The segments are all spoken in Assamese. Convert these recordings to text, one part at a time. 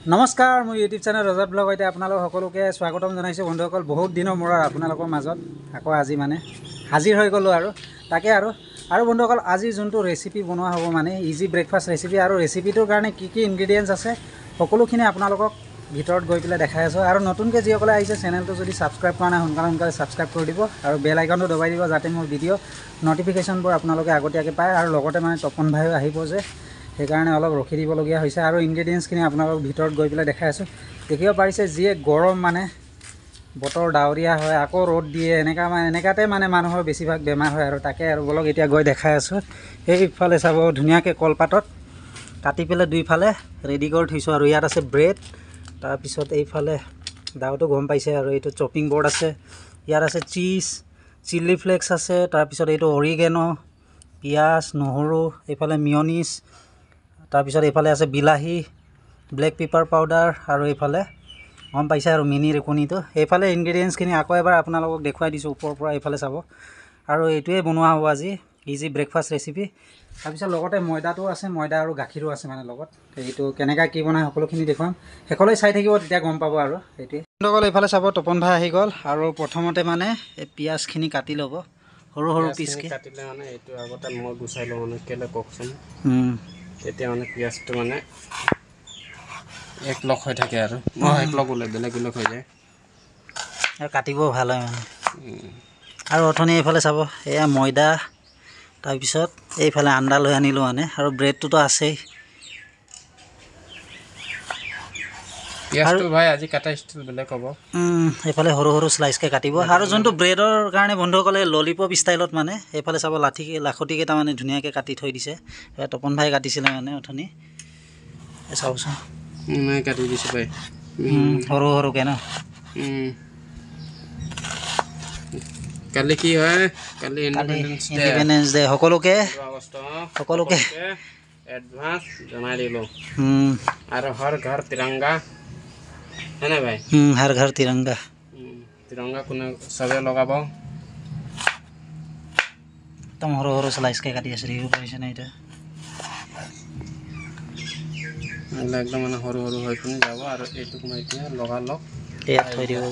নমস্কাৰ মোৰ ইউটিউব চেনেল ৰজত ব্লগতে আপোনালোক সকলোকে স্বাগতম জনাইছোঁ বন্ধুসকল। বহুত দিনৰ মূৰত আপোনালোকৰ মাজত আকৌ আজি মানে হাজিৰ হৈ গ'লোঁ আৰু তাকে আৰু বন্ধুসকল আজি যোনটো ৰেচিপি বনোৱা হ'ব মানে ইজি ব্ৰেকফাষ্ট ৰেচিপি আৰু ৰেচিপিটোৰ কাৰণে কি কি ইনগ্ৰিডিয়েণ্টছ আছে সকলোখিনি আপোনালোকক ভিতৰত গৈ পেলাই দেখাই আছোঁ। আৰু নতুনকৈ যিসকলে আহিছে চেনেলটো যদি ছাবস্ক্ৰাইব কৰা নাই সোনকালে ছাবস্ক্ৰাইব কৰি দিব আৰু বেল আইকনটো দবাই দিব যাতে মোৰ ভিডিঅ' ন'টিফিকেশ্যনবোৰ আপোনালোকে আগতীয়াকৈ পায়। আৰু লগতে মানে তপন ভাইও আহিব যে সেইকাৰণে অলপ ৰখি দিবলগীয়া হৈছে। আৰু ইনগ্ৰিডিয়েণ্টছখিনি আপোনালোকক ভিতৰত গৈ পেলাই দেখাই আছোঁ। দেখিব পাৰিছে যিয়ে গৰম মানে বতৰ ডাৱৰীয়া হয় আকৌ ৰ'দ দিয়ে এনেকাতে মানে মানুহৰ বেছিভাগ বেমাৰ হয় আৰু তাকে আৰু বলক এতিয়া গৈ দেখাই আছোঁ। সেইফালে চাব ধুনীয়াকৈ কলপাতত কাটি পেলাই দুইফালে ৰেডি কৰি থৈছোঁ। আৰু ইয়াত আছে ব্ৰেড, তাৰপিছত এইফালে দাওটো গম পাইছে আৰু এইটো চপিং বৰ্ড আছে। ইয়াত আছে চিজ, চিলি ফ্লেক্স আছে, তাৰপিছত এইটো অৰিগেনো, পিঁয়াজ, নহৰু, এইফালে মিয়নিজ, তাৰপিছত এইফালে আছে বিলাহী, ব্লেক পেপাৰ পাউডাৰ আৰু এইফালে গম পাইছে আৰু মিনি ৰেকনিটো। এইফালে ইনগ্ৰিডিয়েণ্টছখিনি আকৌ এবাৰ আপোনালোকক দেখুৱাই দিছোঁ ওপৰৰ পৰা এইফালে চাব। আৰু এইটোৱে বনোৱা হ'ব আজি ইজি ব্ৰেকফাষ্ট ৰেচিপি। তাৰপিছত লগতে ময়দাটো আছে, ময়দা আৰু গাখীৰো আছে মানে লগত। এইটো কেনেকৈ কি বনায় সকলোখিনি দেখুৱাম, শেষলৈ চাই থাকিব তেতিয়া গম পাব আৰু এইটোৱে। বন্ধুসকল এইফালে চাব তপন ভাই আহি গ'ল আৰু প্ৰথমতে মানে এই পিঁয়াজখিনি কাটি ল'ব সৰু সৰু পিচকৈ। কাটিলে মানে এইটো আগতে মই গুচাই লওঁ মানে কেলৈ কওকচোন, তেতিয়া মানে পিঁয়াজটো মানে একলগ হৈ থাকে আৰু একলগ ওলাই বেলেগ বেলেগ হৈ যায় আৰু কাটিব ভাল হয় মানে। আৰু অথনি এইফালে চাব এয়া ময়দা, তাৰপিছত এইফালে আন্দা লৈ আনিলোঁ মানে, আৰু ব্ৰেডটোতো আছেই। পিঁয়াজটো ভাই আজি কাটা ষ্টাইল বেলেগ হ'ব। এইফালে সৰু সৰু শ্লাইচকৈ কাটিব। আৰু যোনটো ব্ৰেডৰ কাৰণে বন্ধুসকলে ললিপপ ষ্টাইলত মানে এইফালে চাব লাখুটিকেইটা মানে ধুনীয়াকৈ কাটি থৈ দিছে। তপন ভাই কাটিছিলে মানে অথনি, চাওকচোন মই কাটি দিছোঁ ভাই সৰু সৰুকৈ ন। কালি কি হয়, কালি ইণ্ডিপেণ্ডেন্স ডে সকলোকে এডভান্স জনাই দিলোঁ। আৰু হৰ ঘৰ তিৰংগা হয়নে ভাই? হৰ ঘৰ তিৰংগা, তিৰংগা কোনে চবে লগাব। একদম সৰু সৰু শ্লাইচকৈ কাটি আছে, দেখিব পাৰিছে নে এতিয়া? একদম মানে সৰু সৰু হৈ পিনি যাব। আৰু এইটোক মই এতিয়া লগালগ ইয়াত থৈ দিব।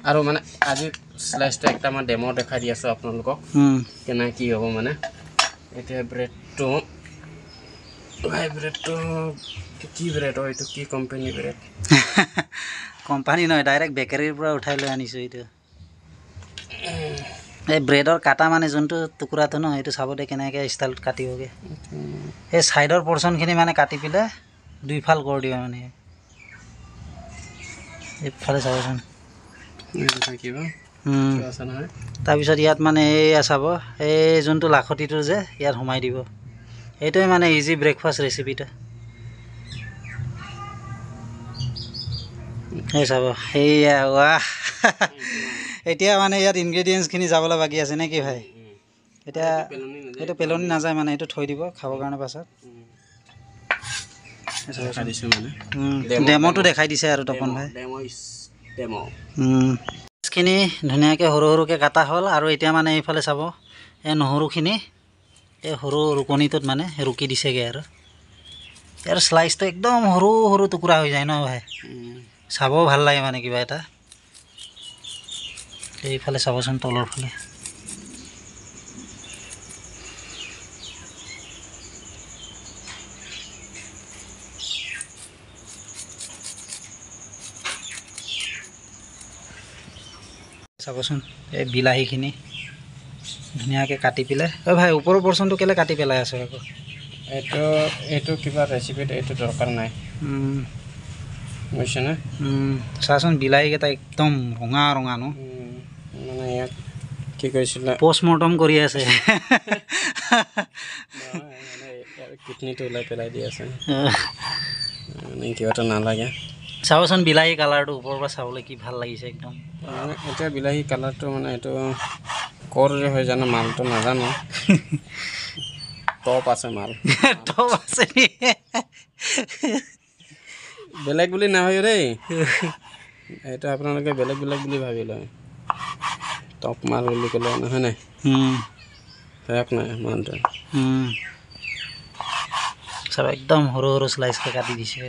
আৰু মানে আজি শ্লাইচটো একটা মই ডেমো দেখাই দি আছোঁ আপোনালোকক কেনেকৈ কি হ'ব মানে। এতিয়া ব্ৰেডটো কি ব্ৰেড হয় এইটো, কি কোম্পানী ব্ৰেড? কোম্পানী নহয়, ডাইৰেক্ট বেকাৰীৰ পৰা উঠাই লৈ আনিছোঁ এইটো। এই ব্ৰেডৰ কাটা মানে যোনটো টুকুৰাটো ন, সেইটো চাব দে কেনেকৈ ষ্টাইলত কাটিবগৈ। এই ছাইডৰ পৰ্চনখিনি মানে কাটি পেলাই দুইফাল কৰি দিবা মানে। এইফালে চাবচোন তাৰপিছত ইয়াত মানে এয়া চাব, এই যোনটো লাখটিটো যে ইয়াত সোমাই দিব। এইটোৱে মানে ইজি ব্ৰেকফাষ্ট ৰেচিপিটো। এই চাব সেয়া, ৱাহ। এতিয়া মানে ইয়াত ইনগ্ৰিডিয়েণ্টছখিনি যাবলৈ বাকী আছে নে কি ভাই? এতিয়া এইটো পেলনি নাযায় মানে, এইটো থৈ দিব খাবৰ কাৰণে পাছত। ডেমোটো দেখাই দিছে আৰু তপন ভাই। মাছখিনি ধুনীয়াকৈ সৰু সৰুকৈ কাটা হ'ল। আৰু এতিয়া মানে এইফালে চাব এই নহৰুখিনি এই সৰু ৰুকনিটোত মানে ৰুকি দিছেগৈ। আৰু ইয়াৰ শ্লাইচটো একদম সৰু সৰু টুকুৰা হৈ যায় ন ভাই, চাবও ভাল লাগে মানে কিবা এটা। এইফালে চাবচোন তলৰ ফালে চাবচোন এই বিলাহীখিনি ধুনীয়াকৈ কাটি পেলাই। ভাই ওপৰৰ পৰ্চনটো কেলৈ কাটি পেলাই আছে আকৌ? এইটো কিবা ৰেচিপিত এইটো দৰকাৰ নাই বুজিছেনে? চাচোন বিলাহীকেইটা একদম ৰঙা ৰঙা ন, মানে ইয়াক কি কৈছিলে পষ্টমৰ্টম কৰি আছে। কিডনীটো ওলাই পেলাই দি আছে মানে কিবা এটা নালাগে। চাবচোন বিলাহী কালাৰটো ওপৰৰ পৰা চাবলৈ কি ভাল লাগিছে একদম। মানে এতিয়া বিলাহী কালাৰটো মানে এইটো ক'ৰ যে হয় জানো, মালটো নাজানো। টপ আছে মাল, টপ আছে বেলেগ বুলি নাভাবিব দেই। এইটো আপোনালোকে বেলেগ বেলেগ বুলি ভাবি লয়। টপ মাল বুলি ক'লে নহয় নাই, শেষ নাই মালটো। চব একদম সৰু সৰু শ্লাইচকৈ কাটি দিছে।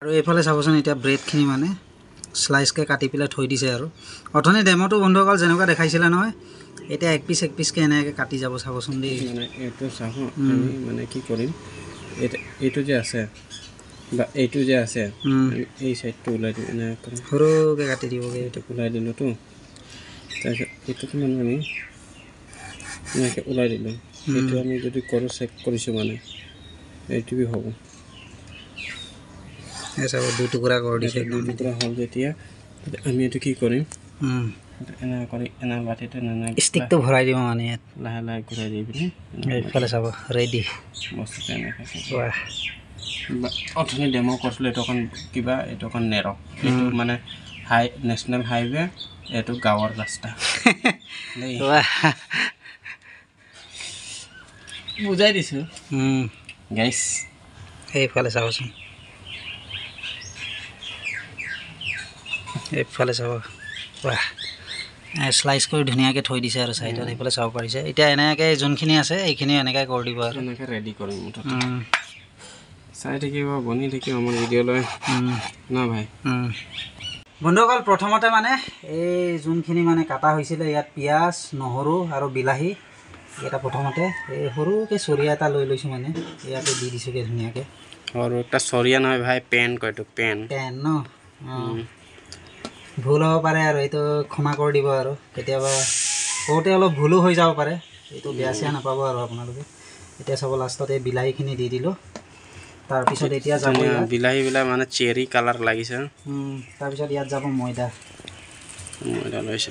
আৰু এইফালে চাবচোন এতিয়া ব্ৰেডখিনি মানে স্লাইচকৈ কাটি পেলাই থৈ দিছে আৰু অথনি ডেম'টো বন্ধুসকল যেনেকুৱা দেখাইছিলে নহয় এতিয়া এক পিচকৈ এনেকৈ কাটি যাব চাবচোন দেই মানে এইটো চাওঁ আমি মানে কি কৰিম এইটো যে আছে বা এইটো যে আছে এই চাইডটো ওলাই দিম এনেকৈ কৰিম সৰুকৈ কাটি দিবগৈ এইটো ওলাই দিলোঁতো তাৰপিছত এইটোতো মানে আমি এনেকৈ ওলাই দিলোঁ এইটো আমি যদি কৰোঁ চেক কৰিছোঁ মানে এইটো হ'ব চাব 2 টুকুৰা কৰি দিছে 2 টুকুৰা হ'ল যেতিয়া আমি এইটো কি কৰিম এনেকৈ কৰি এনে বাতিটো ষ্টিকটো ভৰাই দিব মানে ইয়াত লাহে লাহে ঘূৰাই দি পিনি এইফালে চাব ৰেডি বস্তুটো এনেকৈ অথনি ডেমো কৰিছিলোঁ এইটো অকণ কিবা এইটো অকণ নেৰ এইটো মানে নেশ্যনেল হাইৱে এইটো গাঁৱৰ ৰাস্তা বুজাই দিছোঁ গাইছ এইফালে চাবচোন এইফালে চাব বাহ স্লাইচ কৰি ধুনীয়াকৈ থৈ দিছে আৰু চাইডত এইফালে চাব পাৰিছে এতিয়া এনেকৈ যোনখিনি আছে এইখিনি এনেকৈ কৰি দিব আৰু এনেকৈ ৰেডি কৰিম মুঠতে চাই থাকিব বনি থাকিব আমাৰ ভিডিঅ'লৈ না ভাই বন্ধুসকল প্ৰথমতে মানে এই যোনখিনি মানে কাটা হৈছিলে ইয়াত পিঁয়াজ নহৰু আৰু বিলাহী এটা প্ৰথমতে এই সৰুকৈ চৰিয়া এটা লৈ লৈছোঁ মানে ইয়াতে দি দিছোঁগৈ ধুনীয়াকৈ আৰু এটা চৰিয়া নহয় ভাই পেন কয় এইটো পেন ন ভুল হ'ব পাৰে আৰু এইটো ক্ষমা কৰি দিব আৰু কেতিয়াবা কৰোঁতে অলপ ভুলো হৈ যাব পাৰে এইটো বেয়া চেয়া নাপাব আৰু আপোনালোকে এতিয়া চাব লাষ্টত এই বিলাহীখিনি দি দিলোঁ তাৰপিছত এতিয়া যাব বিলাহীবিলাক মানে চেৰি কালাৰ লাগিছে তাৰপিছত ইয়াত যাব ময়দা লৈছে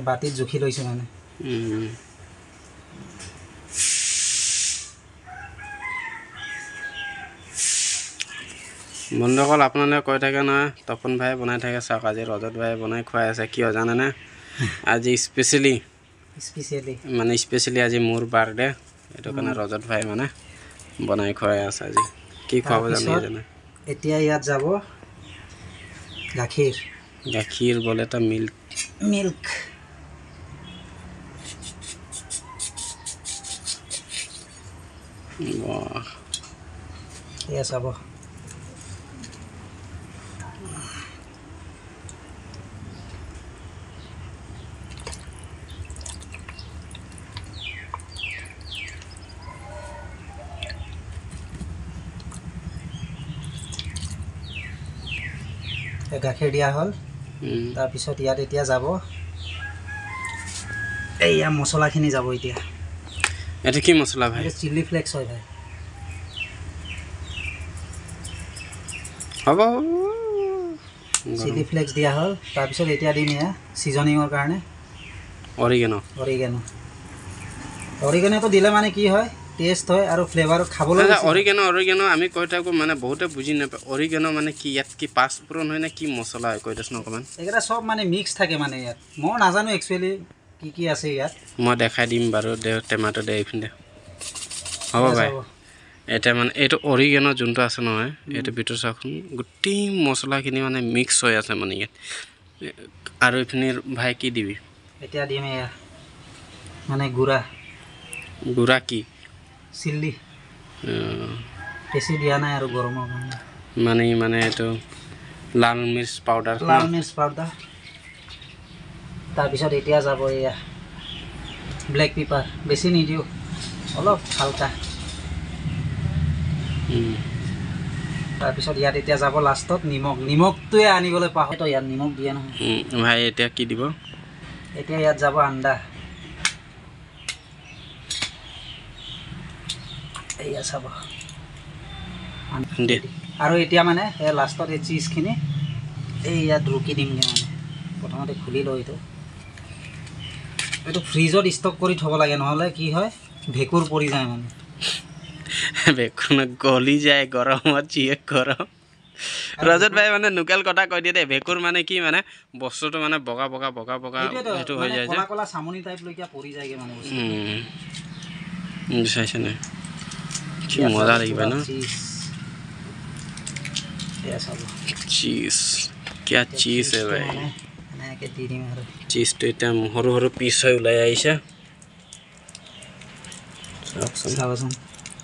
বাতিত জুখি লৈছোঁ মানে বন্ধুসকল আপোনালোকে কৈ থাকে নহয় তপন ভাই বনাই থাকে চাওক আজি ৰজত ভাই বনাই খুৱাই আছে কিয় জানেনে আজি স্পেচিয়েলি মানে স্পেচিয়েলি আজি মোৰ বাৰ্থডে সেইটো কাৰণে ৰজত ভাই মানে বনাই খুৱাই আছে আজি কি খুৱাব জানে এতিয়া ইয়াত যাব গাখীৰ বলে এটা মিল্ক এয়া চাব গাখীৰ দিয়া হ'ল তাৰপিছত ইয়াত এতিয়া যাব এইয়া মছলাখিনি যাব এতিয়া এইটো কি মছলা ভাই চিলি ফ্লেক্স হয় ভাই হ'ব চিলি ফ্লেক্স দিয়া হ'ল তাৰপিছত এতিয়া দিম এয়া ছিজনিঙৰ কাৰণে অৰিগেনোটো দিলে মানে কি হয় টেষ্ট হয় আৰু ফ্লেভাৰ খাবলৈ অৰিগেনো আমি কৈ থাকোঁ মানে বহুতে বুজি নাপায় অৰিগেনো মানে কি ইয়াত কি পাঁচফোৰণ হয় নে কি মছলা হয় কৈ দেচোন অকণমান এইকেইটা চব মানে মিক্স থাকে মানে ইয়াত মই নাজানো একচুৱেলি কি আছে ইয়াত মই দেখাই দিম বাৰু দে টেমাটো দে এইপিনে হ'ব ভাই এতিয়া মানে এইটো অৰিগেনো যোনটো আছে নহয় এইটো ভিতৰত চাওকচোন গোটেই মছলাখিনি মানে মিক্স হৈ আছে মানে ইয়াত আৰু এইখিনি ভাই কি দিবি এতিয়া দিম এয়া মানে গুড়া কি চিল্লি বেছি দিয়া নাই আৰু গৰমৰ কাৰণে মানে এইটো লাল মিৰ্চ পাউডাৰ তাৰপিছত এতিয়া যাব এয়া ব্লেক পেপাৰ বেছি নিদিওঁ অলপ হালকা তাৰপিছত ইয়াত এতিয়া যাব লাষ্টত নিমখটোৱে আনিবলৈ পাহৰি ইয়াত নিমখ দিয়ে নহয় ভাই এতিয়া কি দিব এতিয়া ইয়াত যাব আন্দা এয়া চাব আৰু এতিয়া মানে এই লাষ্টত এই চিজখিনি এই ইয়াত ৰুকি দিমগৈ মানে প্ৰথমতে খুলি লওঁ এইটো ফ্ৰিজত ষ্টক কৰি থ'ব লাগে নহ'লে কি হয় ভেঁকুৰ পৰি যায় মানে ভেঁকুৰ গলি যায় গৰমত যিয়ে গৰম ৰজত ভাই মানে লোকেল কথা কৈ দিয়ে দেই ভেঁকুৰ মানে কি মানে বস্তুটো মানে বগা সেইটো হৈ যায় কলা চামনি টাইপ লৈকে পৰি যায়গৈ মানে চাইছে নাই কি মজা লাগিব ন चीज क्या चीज है भाई चीज तो इतना सरू पिस ऊल् आईसा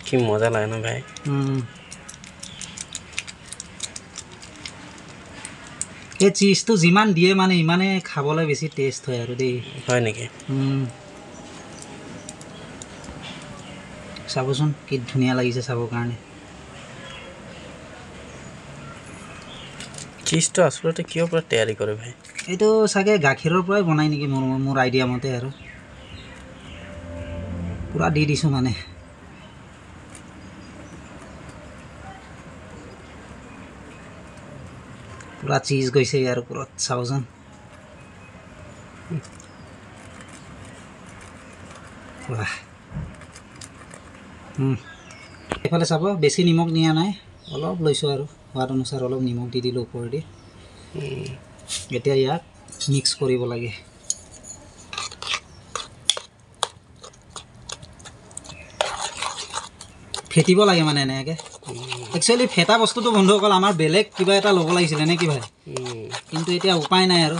कि मजा लगे ना भाई এই চিজটো যিমান দিয়ে মানে ইমানে খাবলৈ বেছি টেষ্ট হয় আৰু দেই হয় নেকি চাবচোন কি ধুনীয়া লাগিছে চাবৰ কাৰণে চিজটো আচলতে কিয় পৰা তৈয়াৰী কৰে ভাই এইটো চাগে গাখীৰৰ পৰাই বনাই নেকি মোৰ আইডিয়া মতে আৰু পুৰা দি দিছোঁ মানে পুৰা চিজ গৈছে ইয়াৰ ওপৰত চাওচোন বাহ এইফালে চাব বেছি নিমখ নিয়া নাই অলপ লৈছোঁ আৰু সোৱাদ অনুসাৰ অলপ নিমখ দি দিলোঁ ওপৰেদি এতিয়া ইয়াক মিক্স কৰিব লাগে ফেটিব লাগে মানে এনেকৈ একচুৱেলি ফেটা বস্তুটো বন্ধুসকল আমাৰ বেলেগ কিবা এটা ল'ব লাগিছিলে নে কি ভাই কিন্তু এতিয়া উপায় নাই আৰু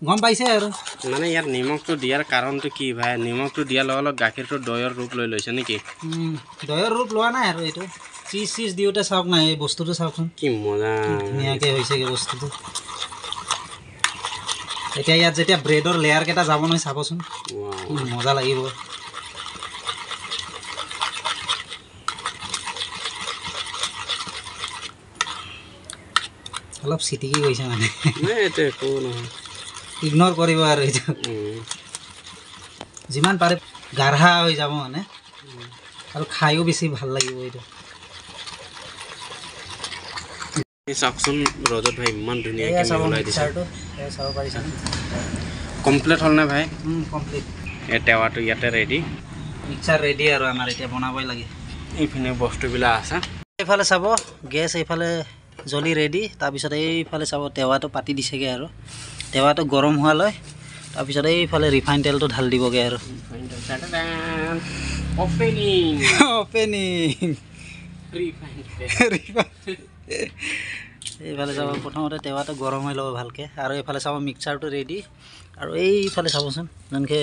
গম পাইছে আৰু মানে ইয়াত নিমখটো দিয়াৰ কাৰণটো কি ভাই নিমখটো দিয়াৰ লগে লগে গাখীৰটো দৈৰ ৰূপ লৈ লৈছে নেকি দৈৰ ৰূপ লোৱা নাই আৰু এইটো চিজ দিওঁতে চাওক নাই এই বস্তুটো চাওকচোন কি মজা ধুনীয়াকৈ হৈছেগৈ বস্তুটো এতিয়া ইয়াত যেতিয়া ব্ৰেডৰ লেয়াৰকেইটা যাব নহয় চাবচোন মজা লাগিব অলপ চিটিকি গৈছে মানে এইটো একো নহয় ইগন'ৰ কৰিব আৰু এইটো যিমান পাৰে গাঢ়া হৈ যাব মানে আৰু খায়ো বেছি ভাল লাগিব এইটো চাওকচোন ৰজত ভাই ইমান ধুনীয়াকৈ মিলাই দিছে চাব পাৰিছে কমপ্লিট হ'লনে ভাই কমপ্লিট এই টেৱাটো ইয়াতে ৰেডি মিক্সাৰ ৰেডি আৰু আমাৰ এতিয়া বনাবই লাগে এইপিনে বস্তুবিলাক আছে এইফালে চাব গেছ এইফালে জ্বলি ৰেডি তাৰপিছত এইফালে চাব টেৱাটো পাতি দিছেগৈ আৰু টেৱাটো গৰম হোৱালৈ তাৰপিছত এইফালে ৰিফাইন তেলটো ঢালি দিবগৈ আৰু অপেনিং এইফালে চাব প্ৰথমতে টেৱাটো গৰম হৈ ল'ব ভালকৈ আৰু এইফালে চাব মিক্সাৰটো ৰেডি আৰু এইফালে চাবচোন যোনকৈ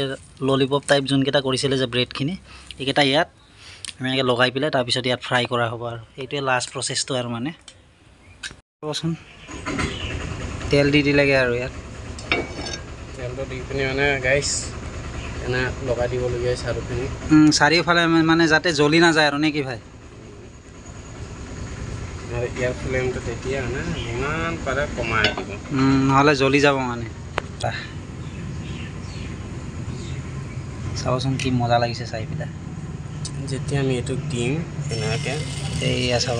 ললিপপ টাইপ যোনকেইটা কৰিছিলে যে ব্ৰেডখিনি এইকেইটা ইয়াত এনেকৈ লগাই পেলাই তাৰপিছত ইয়াত ফ্ৰাই কৰা হ'ব আৰু এইটোৱে লাষ্ট প্ৰচেছটো আৰু মানে চাবচোন তেল দি দিলেগৈ আৰু ইয়াত তেলটো দি পিনি মানে গাইছ এনে লগাই দিবলগীয়া হৈছে চাৰিওপিনে চাৰিওফালে মানে যাতে জ্বলি নাযায় আৰু নে কি ভাই আৰু ইয়াৰ ফ্লেমটো তেতিয়া মানে যিমান পাৰে কমাই দিব নহ'লে জ্বলি যাব মানে চাবচোন কি মজা লাগিছে চাই পেলাই যেতিয়া আমি এইটোক দিম এনেকৈ এইয়া চাব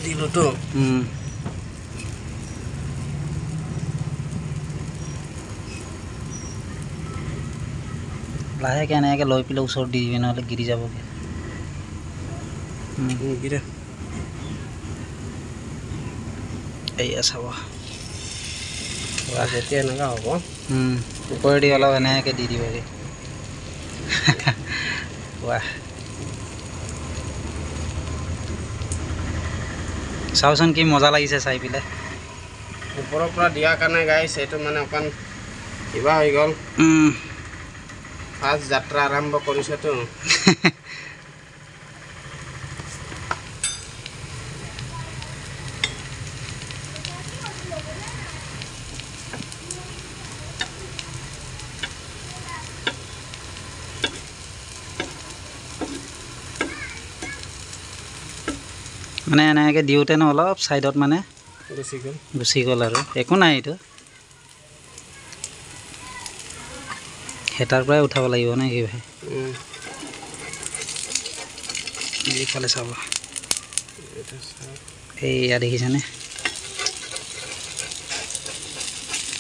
দিলোঁতো লাহেকৈ এনেকৈ লৈ পেলাই ওচৰত দি দিবি নহ'লে গিৰি যাবগৈ এইয়া চাব যেতিয়া এনেকুৱা হ'ব ওপৰেদি অলপ এনেকৈ দি দিবগৈ ৱাহ চাওচোন কি মজা লাগিছে চাই পেলাই ওপৰৰ পৰা দিয়াৰ কাৰণে গাইছ এইটো মানে অকণ কিবা হৈ গ'ল ফাৰ্ষ্ট যাত্ৰা আৰম্ভ কৰিছেতো মানে এনেকৈ দিওঁতেনো অলপ ছাইডত মানে গুচি গ'ল আৰু একো নাই এইটো হেতাৰ পৰাই উঠাব লাগিব নে কি ভাই এইফালে চাব এইয়া দেখিছেনে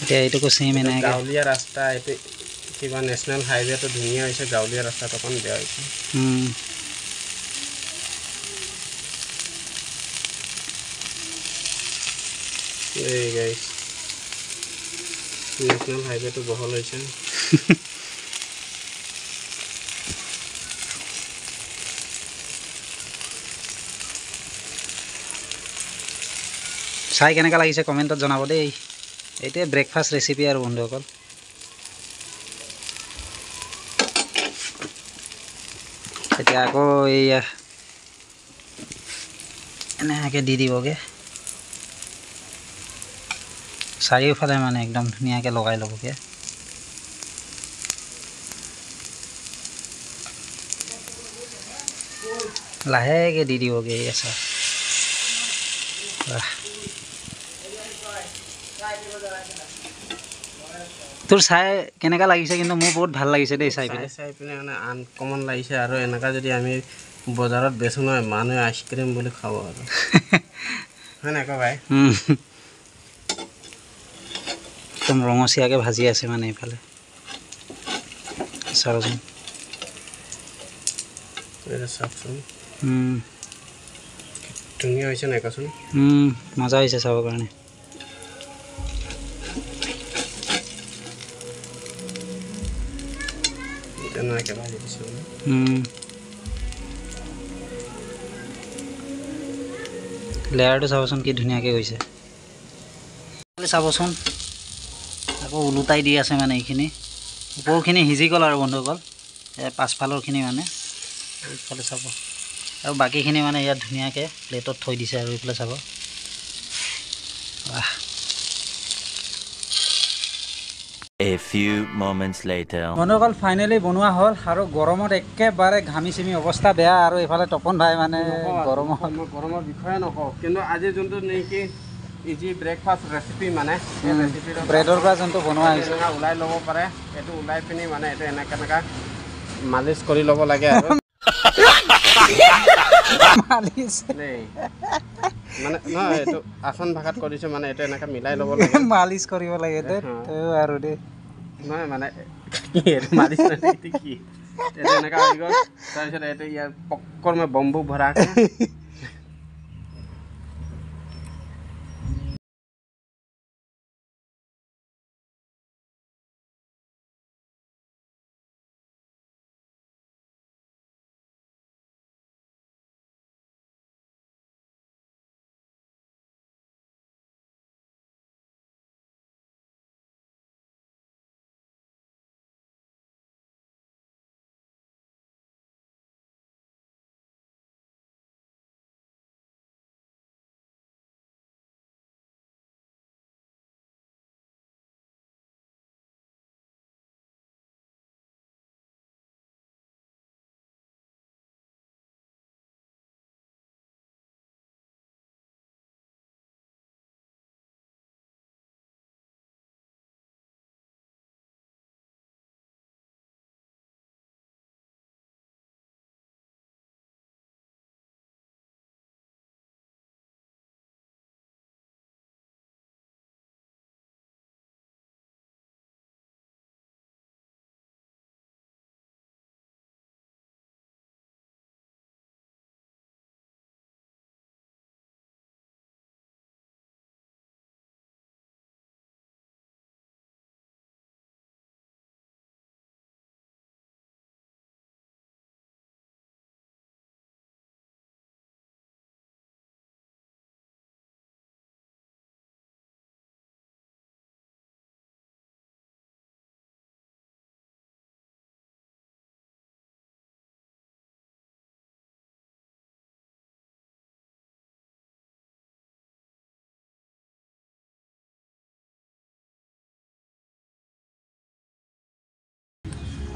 এতিয়া এইটোকো চেম এনেকৈ গাঁৱলীয়া ৰাস্তা এইটো কিবা নেশ্যনেল হাইৱেটো ধুনীয়া হৈছে গাঁৱলীয়া ৰাস্তাটো অকণ বেয়া হৈছে এই গাইছ নেশ্যনেল হাইৱেটো বহল হৈছে চাই কেনেকুৱা লাগিছে কমেণ্টত জনাব দেই এইটোৱে ব্ৰেকফাষ্ট ৰেচিপি আৰু বন্ধুসকল এতিয়া আকৌ এইয়া এনেকৈ দি দিবগৈ চাৰিওফালে মানে একদম ধুনীয়াকৈ লগাই ল'বগৈ লাহেকৈ দি দিবগৈ আচাৰ তোৰ চাই কেনেকুৱা লাগিছে কিন্তু মোৰ বহুত ভাল লাগিছে দেই চাই পিনে মানে আনকমন লাগিছে আৰু এনেকুৱা যদি আমি বজাৰত বেচো নহয় মানুহে আইচক্ৰীম বুলি খাব আৰু হয় নাই ভাই একদম ৰঙচীয়াকৈ ভাজি আছে মানে এইফালে চাওকচোন চাওকচোন ধুনীয়া হৈছে নাই কচোন মজা হৈছে চাবৰ কাৰণে তেনেকৈ ভাজি দিছোঁ লেয়াৰটো চাবচোন কি ধুনীয়াকৈ হৈছে চাবচোন আকৌ ওলোটাই দি আছে মানে এইখিনি ওপৰখিনি সিজি গ'ল আৰু বন্ধুসকল পাছফালৰখিনি মানে এইফালে চাব আৰু বাকীখিনি মানে ইয়াত ধুনীয়াকৈ প্লেটত থৈ দিছে আৰু এইফালে চাব A few moments later. বন্ধুসকল ফাইনেলি বনোৱা হ'ল আৰু গৰমত একেবাৰে ঘামি চিমি অৱস্থা বেয়া আৰু এইফালে তপন ভাই মানে গৰমৰ বিষয়ে নকওঁ কিন্তু আজি যোনটো নেকি ইজি ব্ৰেকফাষ্ট ৰেচিপি মানে এই ৰেচিপিটো ব্ৰেডৰ পৰা যোনটো বনোৱা হৈছে ওলাই ল'ব পাৰে এইটো ওলাই পিনি মানে এইটো এনেকৈ মালিচ কৰি ল'ব লাগে আৰু মালিচ মানে নহয় এইটো আচন ভাষাত কৰিছোঁ মানে এইটো এনেকৈ মিলাই ল'ব লাগে মালিচ কৰিব লাগে দে আৰু দেই নহয় মানে মালিচ কি এইটো এনেকুৱা হৈ গ'ল তাৰপিছত এইটো ইয়াৰ পক্কৰ মই বম্বু ভৰা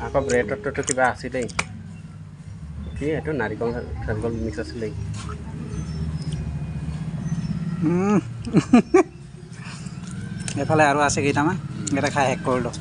আকৌ ব্ৰেডততো কিবা আছিলেই কি এইটো নাৰিকল মিক্স আছিলেই এইফালে আৰু আছে কেইটামান এটা খাই শেষ কৰি লওঁ